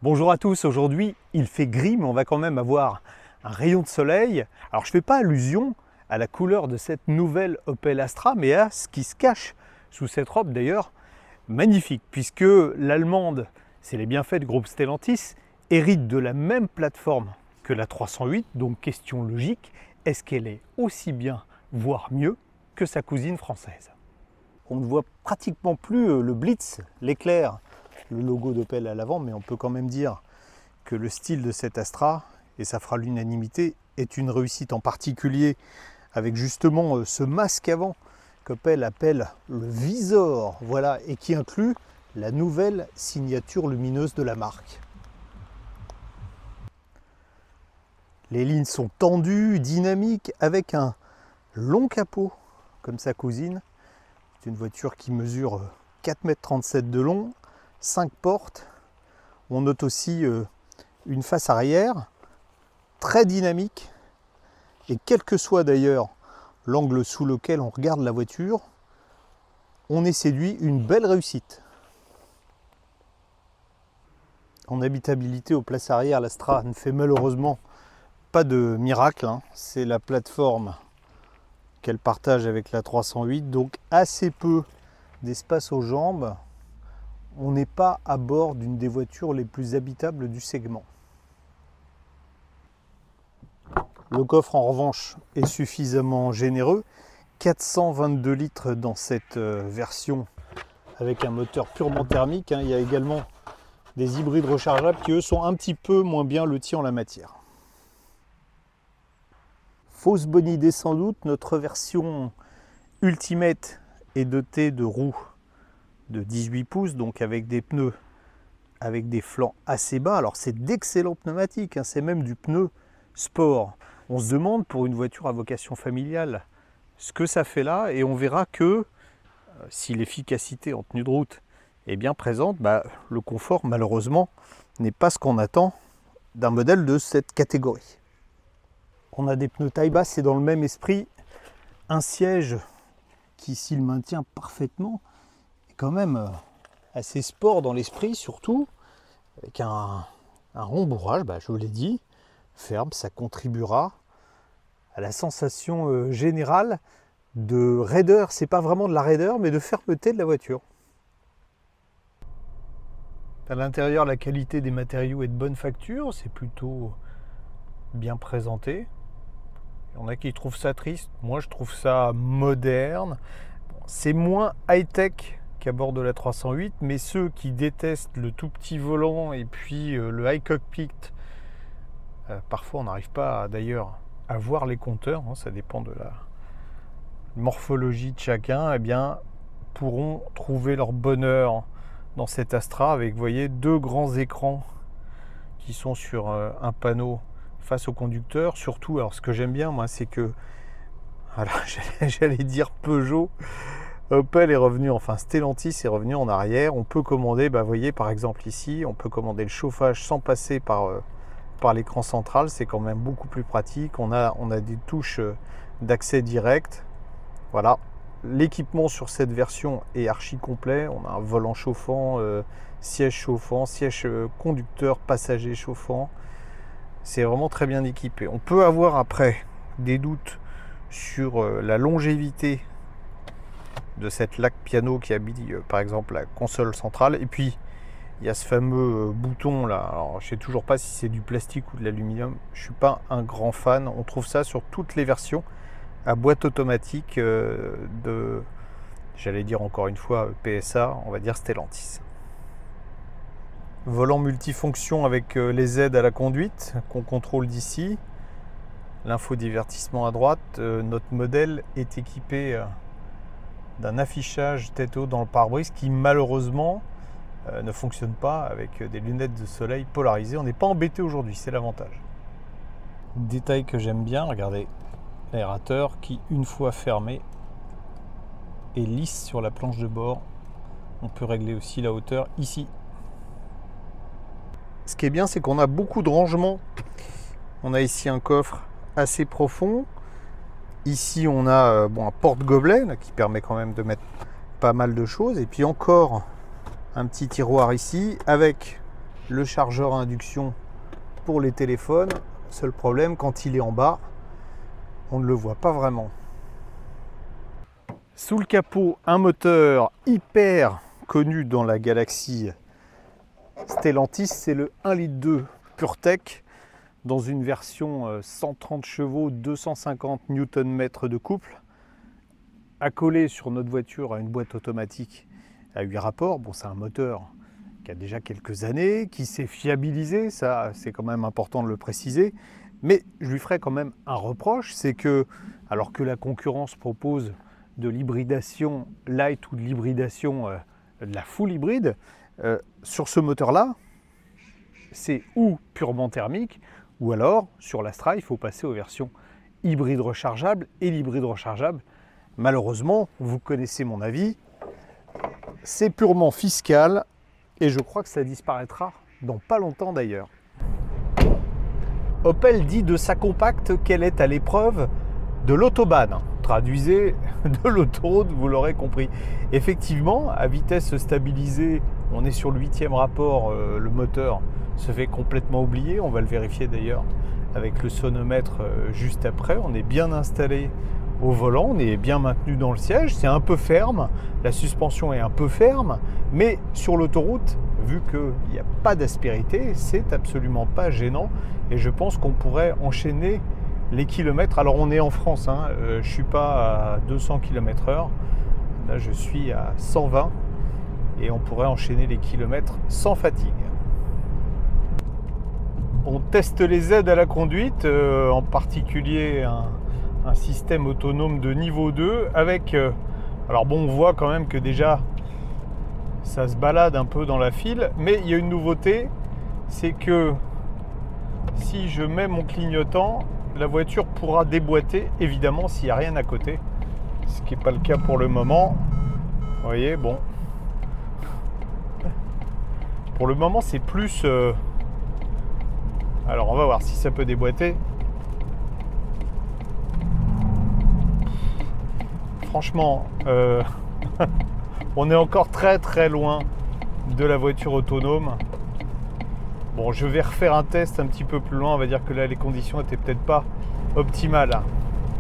Bonjour à tous, aujourd'hui il fait gris mais on va quand même avoir un rayon de soleil. Alors je ne fais pas allusion à la couleur de cette nouvelle Opel Astra mais à ce qui se cache sous cette robe d'ailleurs magnifique puisque l'allemande, c'est les bienfaits du groupe Stellantis, hérite de la même plateforme que la 308, donc question logique, est-ce qu'elle est aussi bien, voire mieux que sa cousine française? On ne voit pratiquement plus le Blitz, l'éclair, le logo d'Opel à l'avant, mais on peut quand même dire que le style de cette Astra, et ça fera l'unanimité, est une réussite en particulier avec justement ce masque avant qu'Opel appelle le visor, voilà, et qui inclut la nouvelle signature lumineuse de la marque. Les lignes sont tendues, dynamiques, avec un long capot, comme sa cousine. C'est une voiture qui mesure 4,37 m de long, 5 portes. On note aussi une face arrière très dynamique. Et quel que soit d'ailleurs l'angle sous lequel on regarde la voiture, on est séduit, une belle réussite. En habitabilité aux places arrière, l'Astra ne fait malheureusement pas de miracle, hein. C'est la plateforme qu'elle partage avec la 308, donc assez peu d'espace aux jambes. On n'est pas à bord d'une des voitures les plus habitables du segment. Le coffre en revanche est suffisamment généreux, 422 litres dans cette version avec un moteur purement thermique, hein. Il y a également des hybrides rechargeables qui eux sont un petit peu moins bien lotis en la matière. Fausse bonne idée sans doute, notre version Ultimate est dotée de roues de 18 pouces, donc avec des pneus avec des flancs assez bas. Alors c'est d'excellents pneumatiques, hein, c'est même du pneu sport. On se demande pour une voiture à vocation familiale ce que ça fait là, et on verra que si l'efficacité en tenue de route est bien présente, le confort malheureusement n'est pas ce qu'on attend d'un modèle de cette catégorie. On a des pneus taille basse, c'est dans le même esprit, un siège qui, s'il maintient parfaitement, est quand même assez sport dans l'esprit, surtout avec un rembourrage, je vous l'ai dit, ferme, ça contribuera à la sensation générale de raideur. C'est pas vraiment de la raideur, mais de fermeté de la voiture. À l'intérieur, la qualité des matériaux est de bonne facture, c'est plutôt bien présenté. Il y en a qui trouvent ça triste, moi je trouve ça moderne. C'est moins high-tech qu'à bord de la 308, mais ceux qui détestent le tout petit volant et puis le high cockpit, parfois on n'arrive pas d'ailleurs à voir les compteurs, hein, ça dépend de la morphologie de chacun, eh bien pourront trouver leur bonheur dans cette Astra avec, vous voyez, deux grands écrans qui sont sur un panneau face au conducteur. Surtout, alors ce que j'aime bien moi, c'est que, voilà, j'allais dire Peugeot, Opel est revenu, enfin Stellantis est revenu en arrière. On peut commander, vous voyez par exemple ici, on peut commander le chauffage sans passer par l'écran central. C'est quand même beaucoup plus pratique. On a des touches d'accès direct. Voilà, l'équipement sur cette version est archi complet. On a un volant chauffant, siège chauffant, siège conducteur, passager chauffant. C'est vraiment très bien équipé. On peut avoir après des doutes sur la longévité de cette laque piano qui habille par exemple la console centrale. Et puis il y a ce fameux bouton là. Alors je sais toujours pas si c'est du plastique ou de l'aluminium. Je suis pas un grand fan. On trouve ça sur toutes les versions à boîte automatique de, j'allais dire encore une fois PSA, on va dire Stellantis. Volant multifonction avec les aides à la conduite qu'on contrôle d'ici. L'infodivertissement à droite. Notre modèle est équipé d'un affichage tête haute dans le pare-brise qui malheureusement ne fonctionne pas avec des lunettes de soleil polarisées. On n'est pas embêté aujourd'hui, c'est l'avantage. Détail que j'aime bien, regardez l'aérateur qui, une fois fermé, est lisse sur la planche de bord. On peut régler aussi la hauteur ici. Ce qui est bien, c'est qu'on a beaucoup de rangements. On a ici un coffre assez profond. Ici, on a un porte-gobelet qui permet quand même de mettre pas mal de choses. Et puis encore un petit tiroir ici avec le chargeur à induction pour les téléphones. Seul problème, quand il est en bas, on ne le voit pas vraiment. Sous le capot, un moteur hyper connu dans la galaxie Stellantis, c'est le 1,2 litre PureTech dans une version 130 chevaux, 250 Nm de couple, accolé sur notre voiture à une boîte automatique à 8 rapports. Bon, c'est un moteur qui a déjà quelques années, qui s'est fiabilisé, ça c'est quand même important de le préciser, mais je lui ferai quand même un reproche, c'est que alors que la concurrence propose de l'hybridation light ou de l'hybridation de la full hybride, sur ce moteur-là, c'est ou purement thermique, ou alors sur l'Astra, il faut passer aux versions hybride rechargeable. Et l'hybride rechargeable, malheureusement, vous connaissez mon avis, c'est purement fiscal et je crois que ça disparaîtra dans pas longtemps d'ailleurs. Opel dit de sa compacte qu'elle est à l'épreuve de l'autobahn. Traduisez de l'autoroute, vous l'aurez compris. Effectivement, à vitesse stabilisée, on est sur le 8e rapport, le moteur se fait complètement oublier. On va le vérifier d'ailleurs avec le sonomètre juste après. On est bien installé au volant, on est bien maintenu dans le siège. C'est un peu ferme, la suspension est un peu ferme, mais sur l'autoroute, vu qu'il n'y a pas d'aspérité, c'est absolument pas gênant. Et je pense qu'on pourrait enchaîner les kilomètres. Alors on est en France, hein, je ne suis pas à 200 km/h, là je suis à 120 et on pourrait enchaîner les kilomètres sans fatigue. On teste les aides à la conduite, en particulier un système autonome de niveau 2 avec... alors bon, on voit quand même que déjà ça se balade un peu dans la file, mais il y a une nouveauté, c'est que si je mets mon clignotant, la voiture pourra déboîter, évidemment, s'il n'y a rien à côté. Ce qui n'est pas le cas pour le moment. Vous voyez, bon. Pour le moment, c'est plus... Alors, on va voir si ça peut déboîter. Franchement, on est encore très très loin de la voiture autonome. Bon, je vais refaire un test un petit peu plus loin. On va dire que là, les conditions n'étaient peut-être pas optimales.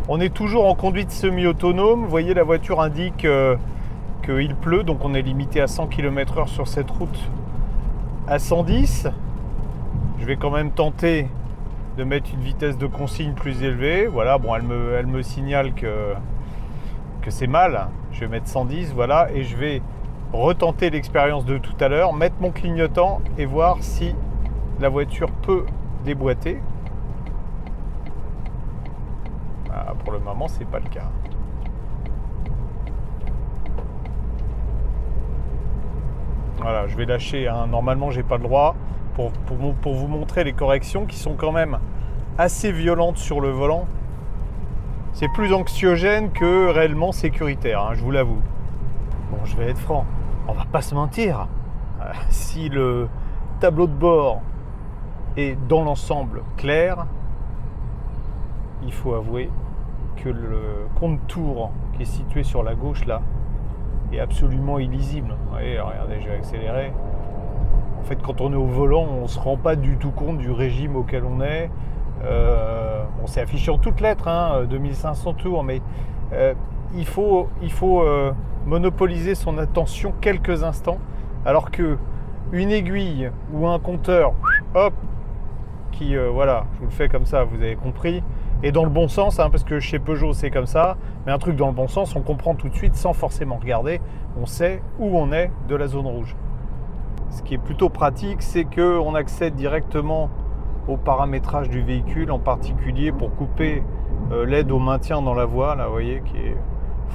On est toujours en conduite semi-autonome. Vous voyez, la voiture indique qu'il pleut. Donc, on est limité à 100 km/h sur cette route à 110. Je vais quand même tenter de mettre une vitesse de consigne plus élevée. Voilà, bon, elle me signale que c'est mal. Je vais mettre 110, voilà. Et je vais retenter l'expérience de tout à l'heure, mettre mon clignotant et voir si la voiture peut déboîter. Ah, pour le moment, c'est pas le cas. Voilà, je vais lâcher. Hein. Normalement, j'ai pas le droit pour vous montrer les corrections qui sont quand même assez violentes sur le volant. C'est plus anxiogène que réellement sécuritaire, hein, je vous l'avoue. Bon, je vais être franc, on va pas se mentir. Si le tableau de bord est dans l'ensemble clair, il faut avouer que le contour qui est situé sur la gauche là est absolument illisible. Vous voyez, regardez, je vais accélérer. En fait, quand on est au volant, on ne se rend pas du tout compte du régime auquel on est. On s'est affiché en toutes lettres, hein, 2500 tours, mais il faut monopoliser son attention quelques instants, alors que une aiguille ou un compteur, hop, qui, voilà, je vous le fais comme ça, vous avez compris, et dans le bon sens, hein, parce que chez Peugeot c'est comme ça, mais un truc dans le bon sens, on comprend tout de suite sans forcément regarder, on sait où on est de la zone rouge. Ce qui est plutôt pratique, c'est qu'on accède directement au paramétrage du véhicule, en particulier pour couper l'aide au maintien dans la voie, là, vous voyez, qui est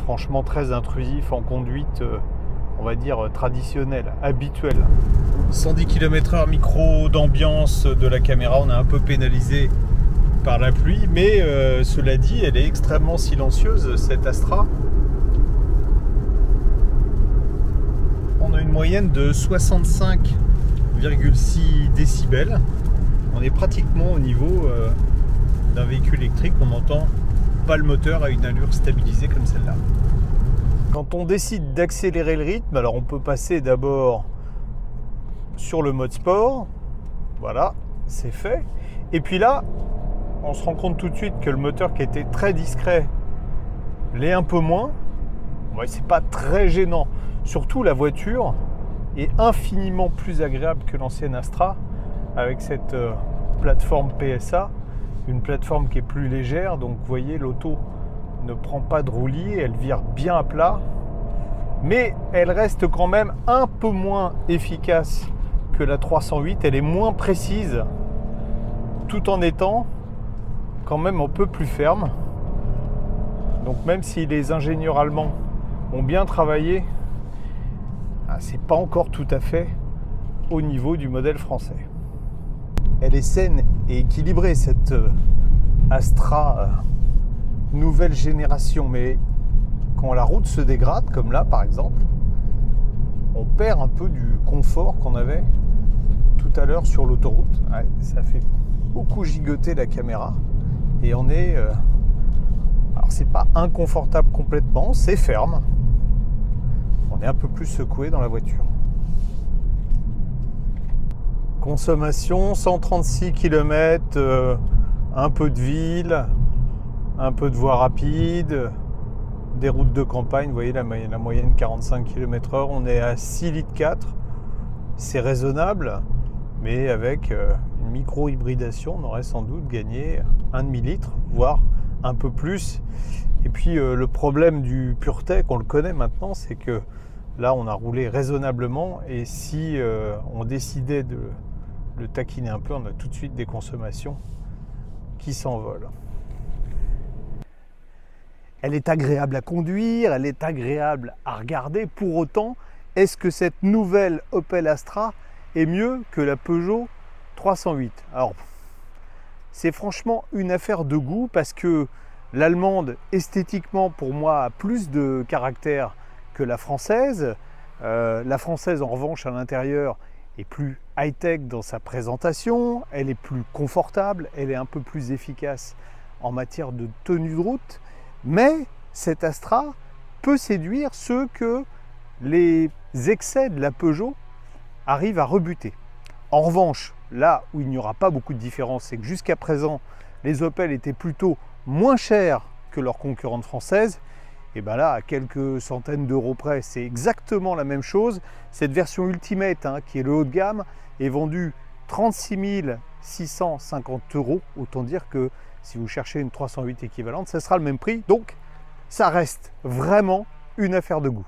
franchement très intrusif en conduite, on va dire, traditionnelle, habituelle. 110 km/h micro d'ambiance de la caméra, on est un peu pénalisé par la pluie, mais cela dit, elle est extrêmement silencieuse, cette Astra. On a une moyenne de 65,6 décibels. On est pratiquement au niveau d'un véhicule électrique. On n'entend pas le moteur à une allure stabilisée comme celle-là. Quand on décide d'accélérer le rythme, alors on peut passer d'abord sur le mode sport. Voilà, c'est fait. Et puis là, on se rend compte tout de suite que le moteur qui était très discret l'est un peu moins. Ouais, c'est pas très gênant. Surtout la voiture est infiniment plus agréable que l'ancienne Astra avec cette plateforme PSA, une plateforme qui est plus légère. Donc vous voyez, l'auto ne prend pas de roulis, elle vire bien à plat, mais elle reste quand même un peu moins efficace que la 308. Elle est moins précise tout en étant quand même un peu plus ferme. Donc même si les ingénieurs allemands ont bien travaillé, c'est pas encore tout à fait au niveau du modèle français. Elle est saine et équilibrée, cette Astra nouvelle génération, mais quand la route se dégrade, comme là par exemple, on perd un peu du confort qu'on avait tout à l'heure sur l'autoroute. Ouais, ça fait beaucoup gigoter la caméra et on est... alors c'est pas inconfortable complètement, c'est ferme. On est un peu plus secoué dans la voiture. Consommation 136 km, un peu de ville, un peu de voie rapide, des routes de campagne. Vous voyez la moyenne 45 km/h. On est à 6,4 litres. C'est raisonnable, mais avec une micro-hybridation, on aurait sans doute gagné un demi-litre, voire un peu plus. Et puis le problème du PureTech, on le connaît maintenant, c'est que là on a roulé raisonnablement, et si on décidait de le taquiner un peu, on a tout de suite des consommations qui s'envolent. Elle est agréable à conduire, elle est agréable à regarder. Pour autant, est-ce que cette nouvelle Opel Astra est mieux que la Peugeot 308? Alors, c'est franchement une affaire de goût, parce que l'allemande, esthétiquement, pour moi, a plus de caractère que la française. La française, en revanche, à l'intérieur, est plus high-tech dans sa présentation, elle est plus confortable, elle est un peu plus efficace en matière de tenue de route, mais cette Astra peut séduire ceux que les excès de la Peugeot arrivent à rebuter. En revanche, là où il n'y aura pas beaucoup de différence, c'est que jusqu'à présent, les Opel étaient plutôt moins chers que leurs concurrentes françaises. Et bien là, à quelques centaines d'euros près, c'est exactement la même chose. Cette version Ultimate, qui est le haut de gamme, est vendue 36 650 €. Autant dire que si vous cherchez une 308 équivalente, ce sera le même prix. Donc, ça reste vraiment une affaire de goût.